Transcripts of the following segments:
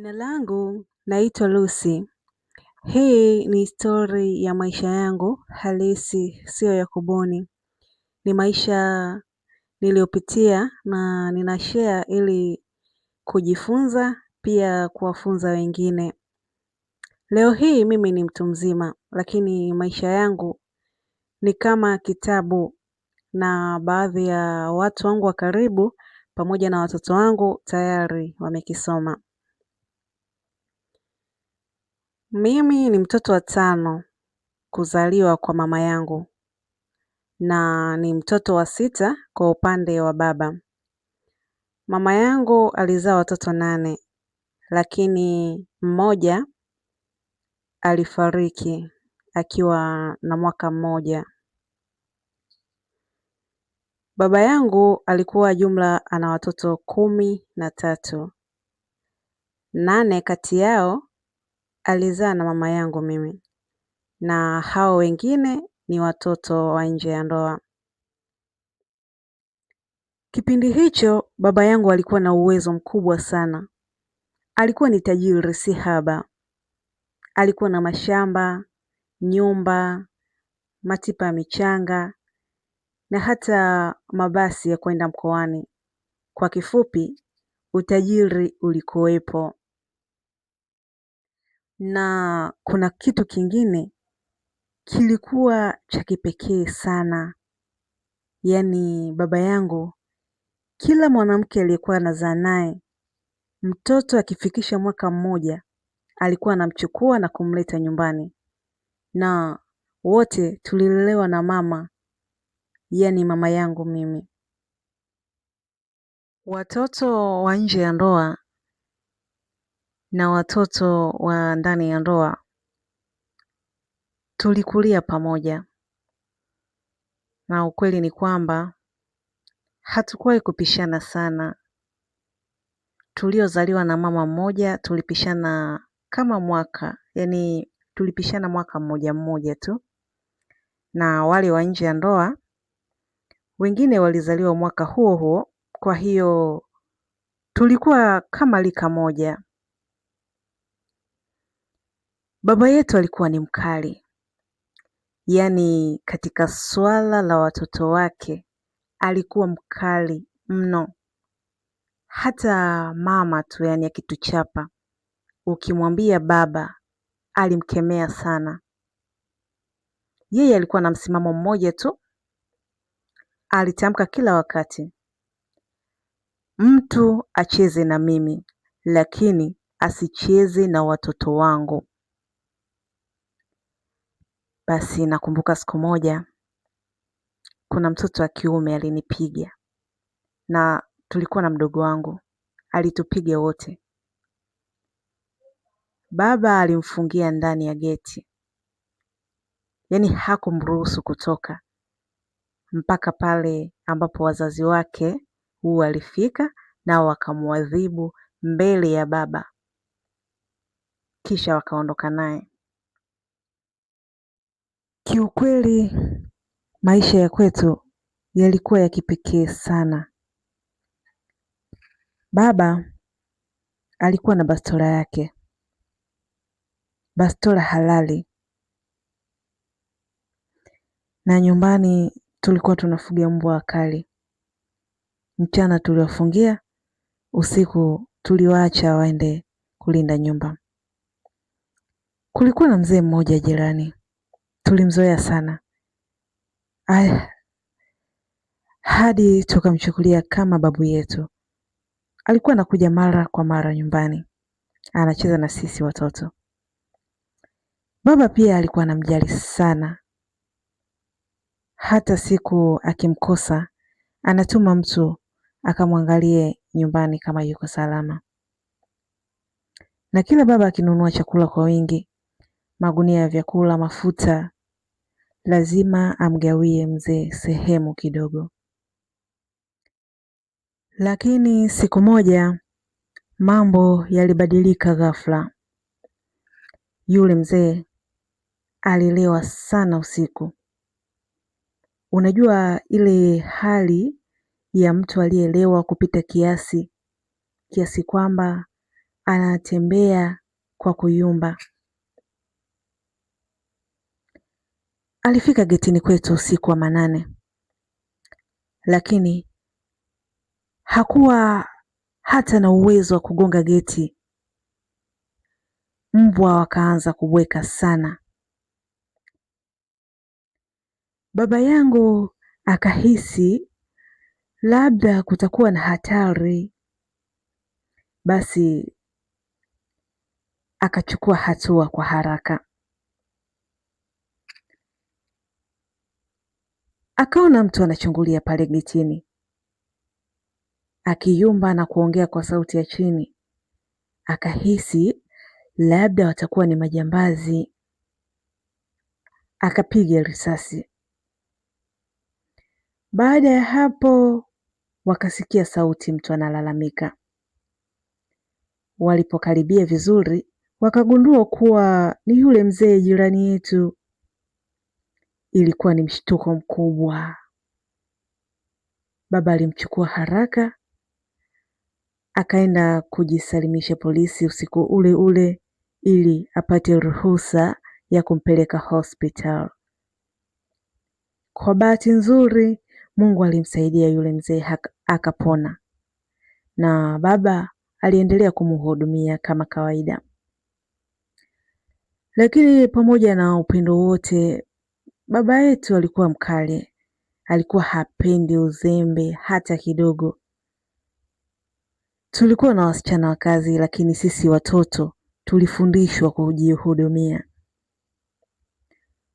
Jina langu naitwa Lucy. Hii ni stori ya maisha yangu halisi, sio ya kubuni. Ni maisha niliyopitia na ninashare ili kujifunza, pia kuwafunza wengine. Leo hii mimi ni mtu mzima, lakini maisha yangu ni kama kitabu, na baadhi ya watu wangu wa karibu pamoja na watoto wangu tayari wamekisoma. Mimi ni mtoto wa 5 kuzaliwa kwa mama yangu, na ni mtoto wa 6 kwa upande wa baba. Mama yangu alizaa watoto 8, lakini mmoja alifariki akiwa na mwaka mmoja. Baba yangu alikuwa jumla ana watoto 13. 8 kati yao alizaa na mama yangu mimi, na hao wengine ni watoto wa nje ya ndoa. Kipindi hicho baba yangu alikuwa na uwezo mkubwa sana. Alikuwa ni tajiri si haba. Alikuwa na mashamba, nyumba, matipa ya michanga na hata mabasi ya kwenda mkoani. Kwa kifupi, utajiri ulikuwepo. Na kuna kitu kingine kilikuwa cha kipekee sana. Yaani baba yangu, kila mwanamke aliyekuwa anazaa naye, mtoto akifikisha mwaka mmoja, alikuwa anamchukua na kumleta nyumbani. Na wote tulilelewa na mama, yaani mama yangu mimi. Watoto wa nje ya ndoa na watoto wa ndani ya ndoa tulikulia pamoja. Na ukweli ni kwamba hatukuwahi kupishana sana. Tuliozaliwa na mama mmoja tulipishana kama mwaka, yaani tulipishana mwaka mmoja tu. Na wale wa nje ya ndoa wengine walizaliwa mwaka huo huo, kwa hiyo tulikuwa kama rika moja. Baba yetu alikuwa ni mkali. Yaani katika swala la watoto wake alikuwa mkali mno. Hata mama tu yaani akituchapa, ukimwambia baba, alimkemea sana. Yeye alikuwa na msimamo mmoja tu. Alitamka kila wakati, mtu acheze na mimi, lakini asicheze na watoto wangu. Basi nakumbuka siku moja, kuna mtoto wa kiume alinipiga. Na tulikuwa na mdogo wangu, alitupiga wote. Baba alimfungia ndani ya geti. Yaani hakumruhusu kutoka. Mpaka pale ambapo wazazi wake walifika nao wakamuadhibu mbele ya baba. Kisha wakaondoka naye. Kiukweli maisha ya kwetu yalikuwa ya kipekee sana. Baba alikuwa na bastola yake. Bastola halali. Na nyumbani tulikuwa tunafuga mbwa wakali. Mchana tuliwafungia, usiku tuliwaacha waende kulinda nyumba. Kulikuwa na mzee mmoja jirani. Tulimzoea sana. Hadi tukamchukulia kama babu yetu. Alikuwa anakuja mara kwa mara nyumbani. Anacheza na sisi watoto. Baba pia alikuwa anamjali sana. Hata siku akimkosa, anatuma mtu akamwangalie nyumbani kama yuko salama. Na kila baba akinunua chakula kwa wingi, magunia ya vyakula, mafuta, lazima amgawie mzee sehemu kidogo. Lakini siku moja mambo yalibadilika ghafla. Yule mzee alilewa sana usiku. Unajua ile hali ya mtu aliyelewa kupita kiasi kwamba anatembea kwa kuyumba. Alifika getini kwetu usiku wa manane, lakini hakuwa hata na uwezo wa kugonga geti. Mbwa wakaanza kubweka sana. Baba yangu akahisi labda kutakuwa na hatari, basi akachukua hatua kwa haraka. Akaona mtu anachungulia pale getini, akiyumba na kuongea kwa sauti ya chini. Akahisi labda watakuwa ni majambazi. Akapiga risasi. Baada ya hapo wakasikia sauti, mtu analalamika. Walipokaribia vizuri, wakagundua kuwa ni yule mzee jirani yetu. Ilikuwa ni mshtuko mkubwa. Baba alimchukua haraka, akaenda kujisalimisha polisi usiku ule ule ili apate ruhusa ya kumpeleka hospital. Kwa bahati nzuri, Mungu alimsaidia yule mzee akapona, na baba aliendelea kumhudumia kama kawaida. Lakini pamoja na upendo wote, baba yetu alikuwa mkali. Alikuwa hapendi uzembe hata kidogo. Tulikuwa na wasichana wa kazi, lakini sisi watoto tulifundishwa kujihudumia.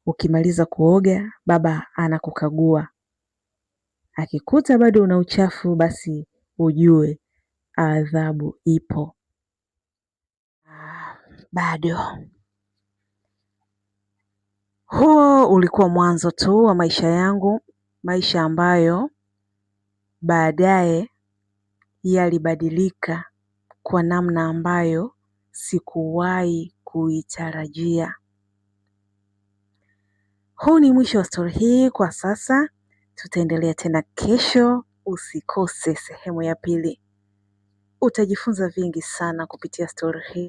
Ukimaliza kuoga, baba anakukagua. Akikuta bado una uchafu, basi ujue adhabu ipo. Bado. Huo ulikuwa mwanzo tu wa maisha yangu, maisha ambayo baadaye yalibadilika kwa namna ambayo sikuwahi kuitarajia. Huu ni mwisho wa stori hii kwa sasa. Tutaendelea tena kesho. Usikose sehemu ya pili. Utajifunza vingi sana kupitia stori hii.